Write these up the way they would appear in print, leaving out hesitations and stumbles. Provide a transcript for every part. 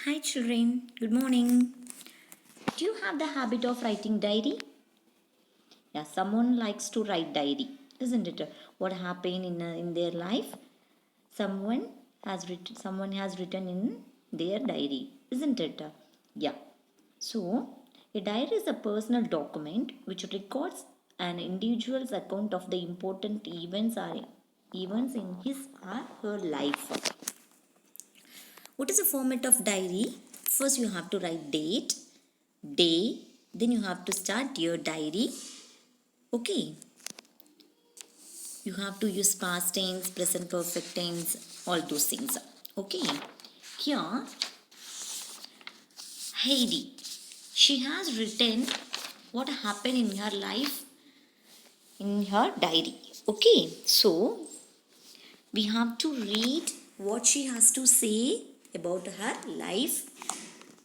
Hi children, good morning. Do you have the habit of writing diary? Yeah, someone likes to write diary, isn't it? What happened in their life? Someone has written in their diary, isn't it? Yeah. So, a diary is a personal document which records an individual's account of the important events in his or her life. What is the format of diary? First, you have to write date, day, then you have to start your diary. Okay, you have to use past tense, present perfect tense, all those things. Okay, here Heidi, she has written what happened in her life in her diary. Okay, so we have to read what she has to say about her life.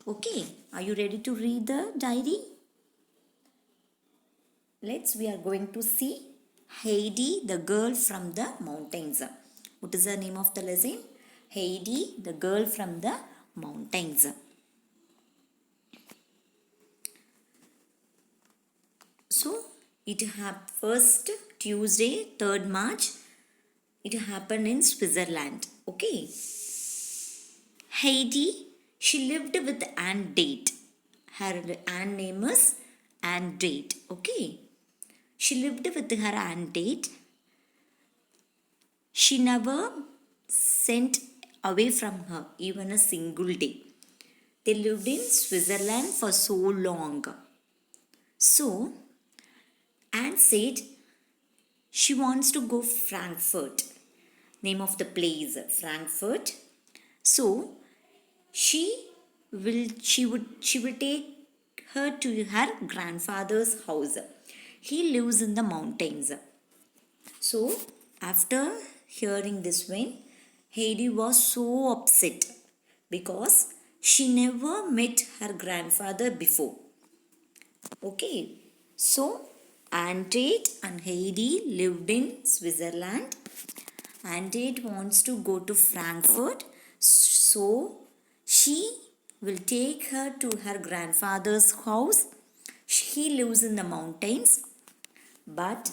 Okay, are you ready to read the diary? We are going to see Heidi, the girl from the mountains. What is the name of the lesson? Heidi, the girl from the mountains. So, it happened first Tuesday, 3rd March. It happened in Switzerland. Okay. Heidi, she lived with Anne Date. Her Anne name is Anne Date. Okay. She lived with her Anne Date. She never sent away from her even a single day. They lived in Switzerland for so long. So, Anne said she wants to go Frankfurt. Name of the place, Frankfurt. So, she will take her to her grandfather's house. He lives in the mountains. So, after hearing this one, Heidi was so upset because she never met her grandfather before. Okay, so Antate and Heidi lived in Switzerland. Antate wants to go to Frankfurt, so she will take her to her grandfather's house. He lives in the mountains, but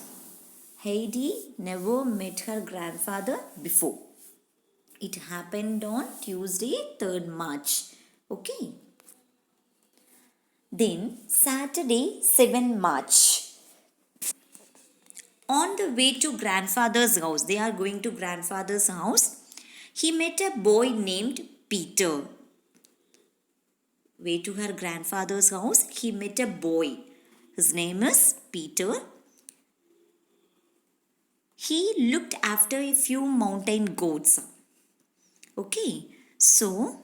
Heidi never met her grandfather before. It happened on Tuesday, 3rd March. Okay. Then Saturday, 7th March. On the way to grandfather's house, they are going to grandfather's house. He met a boy named Peter. Way to her grandfather's house, he met a boy. His name is Peter. He looked after a few mountain goats. Okay, so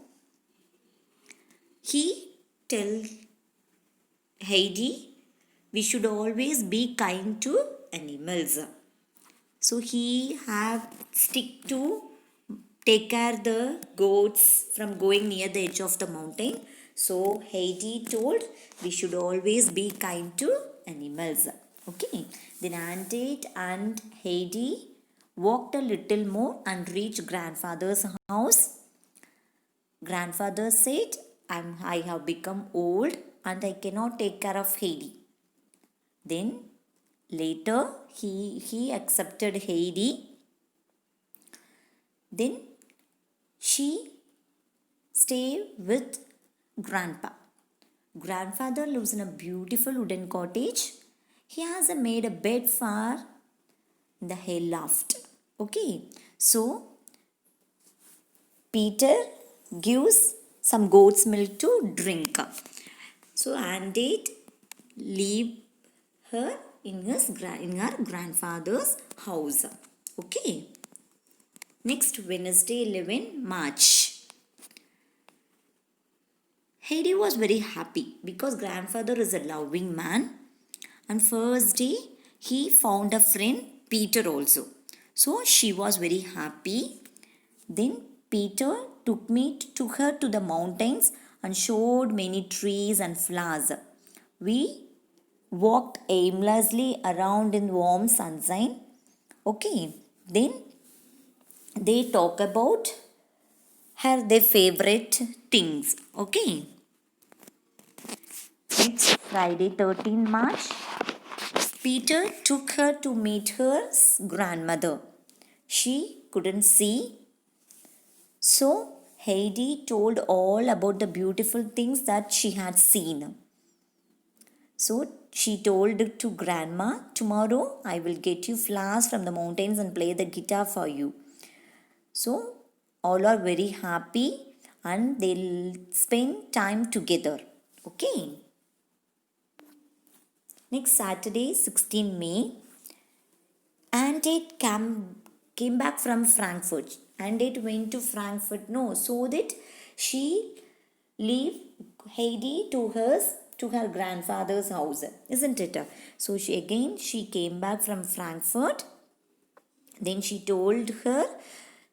he tell Heidi we should always be kind to animals. So he have stick to take care the goats from going near the edge of the mountain. So Heidi told we should always be kind to animals. Okay. Then Antate and Heidi walked a little more and reached grandfather's house. Grandfather said, I have become old and I cannot take care of Heidi. Then later he accepted Heidi. Then she stayed with grandpa. Grandfather lives in a beautiful wooden cottage. He has made a bed for the hay loft. Okay, so Peter gives some goat's milk to drink. So Andate leave her in her grandfather's house. Okay. Next Wednesday 11 March. Heidi was very happy because grandfather is a loving man. And first day he found a friend Peter also. So she was very happy. Then Peter took her to the mountains and showed many trees and flowers. We walked aimlessly around in warm sunshine. Okay, then they talk about her their favorite things. Okay. It's Friday 13 March. Peter took her to meet her grandmother. She couldn't see, so Heidi told all about the beautiful things that she had seen. So she told to grandma, tomorrow I will get you flowers from the mountains and play the guitar for you. So all are very happy and they'll spend time together. Okay. Next Saturday, 16 May, and it came back from Frankfurt. And it went to Frankfurt. No, so that she leave Heidi to her grandfather's house, isn't it? So she came back from Frankfurt. Then she told her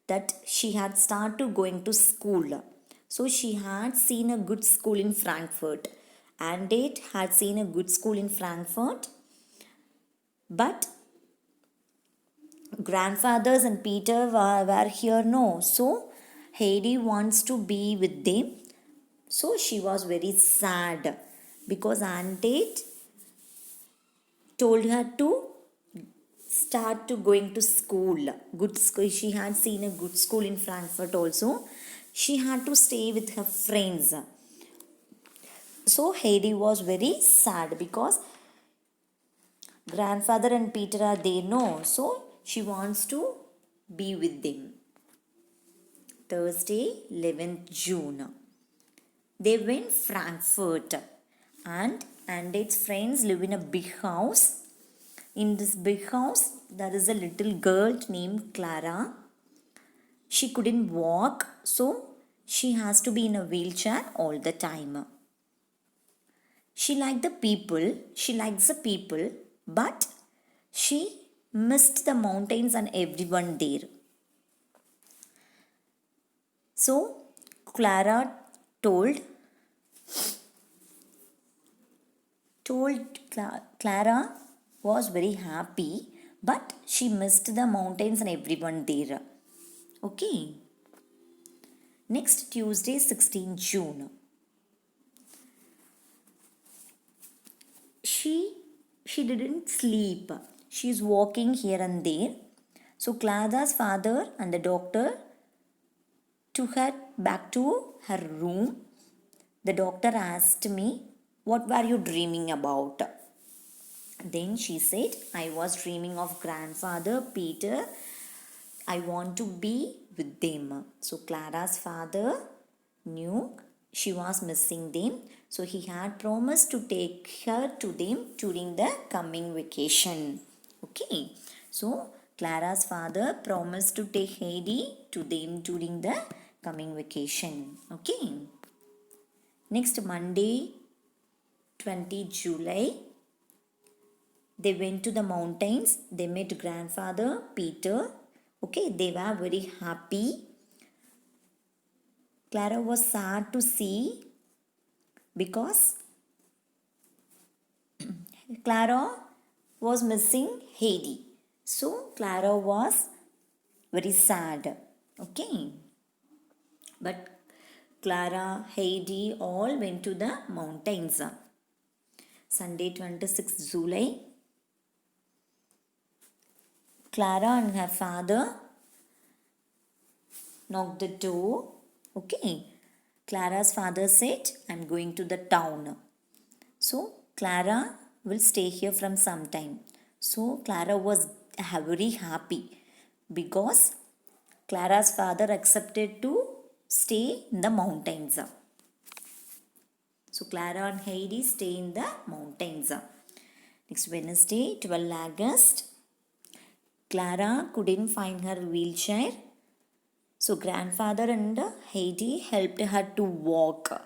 that she had started going to school. So she had seen a good school in Frankfurt, and it had seen a good school in Frankfurt, but grandfathers and Peter were here. No, so Heidi wants to be with them. So she was very sad because Aunt Tate told her to start to going to school. Good school. She had seen a good school in Frankfurt also. She had to stay with her friends. So Heidi was very sad because grandfather and Peter are there. No, so she wants to be with them. Thursday, 11th June. They went Frankfurt, and its friends live in a big house. In this big house, there is a little girl named Clara. She couldn't walk, so she has to be in a wheelchair all the time. She likes the people, but she missed the mountains and everyone there. So Clara told Clara was very happy, but she missed the mountains and everyone there. Okay. Next Tuesday, 16 June. She didn't sleep. She's walking here and there. So Clara's father and the doctor took her back to her room. The doctor asked me, what were you dreaming about? Then she said, I was dreaming of grandfather Peter. I want to be with them. So Clara's father knew she was missing them. So he had promised to take her to them during the coming vacation. Okay. So Clara's father promised to take Heidi to them during the coming vacation. Okay. Next Monday, 20 July, they went to the mountains. They met grandfather Peter. Okay, they were very happy. Clara was sad to see because Clara was missing Heidi. So Clara was very sad. Okay. But Clara, Heidi all went to the mountains. Sunday 26th July. Clara and her father knocked the door. Okay. Clara's father said, I'm going to the town. So Clara will stay here from some time. So Clara was very happy because Clara's father accepted to stay in the mountains. So Clara and Heidi stay in the mountains. Next Wednesday, 12 August. Clara couldn't find her wheelchair. So grandfather and Heidi helped her to walk.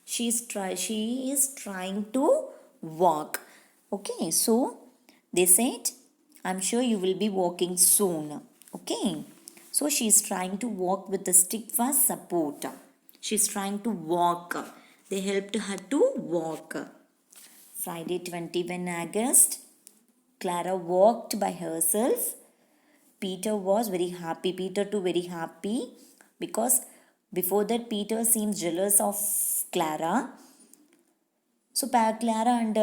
She is trying to walk. Okay, so they said, I'm sure you will be walking soon. Okay, so she is trying to walk with a stick for support. She is trying to walk. They helped her to walk. Friday 21 August, Clara walked by herself. Peter was very happy. Peter too very happy because Before that, Peter seems jealous of Clara. So Clara and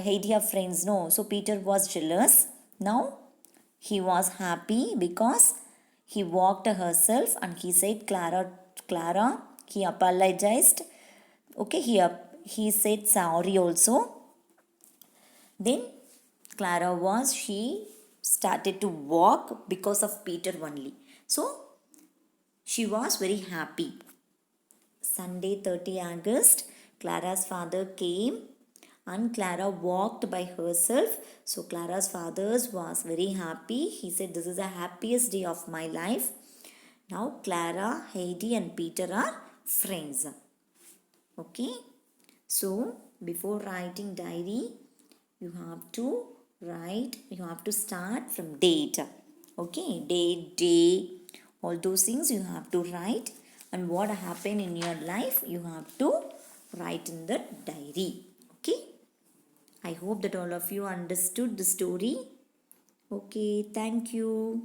Heidi are friends, no? So Peter was jealous. Now he was happy because he walked herself and he said, Clara. He apologized. Okay, he said sorry also. Then she started to walk because of Peter only. So she was very happy. Sunday 30 August, Clara's father came and Clara walked by herself. So Clara's father was very happy. He said, "This is the happiest day of my life." Now Clara, Heidi and Peter are friends. Okay. So before writing diary, you have to start from date. Okay, date, day, all those things you have to write, and what happened in your life you have to write in the diary. Okay, I hope that all of you understood the story. Okay, thank you.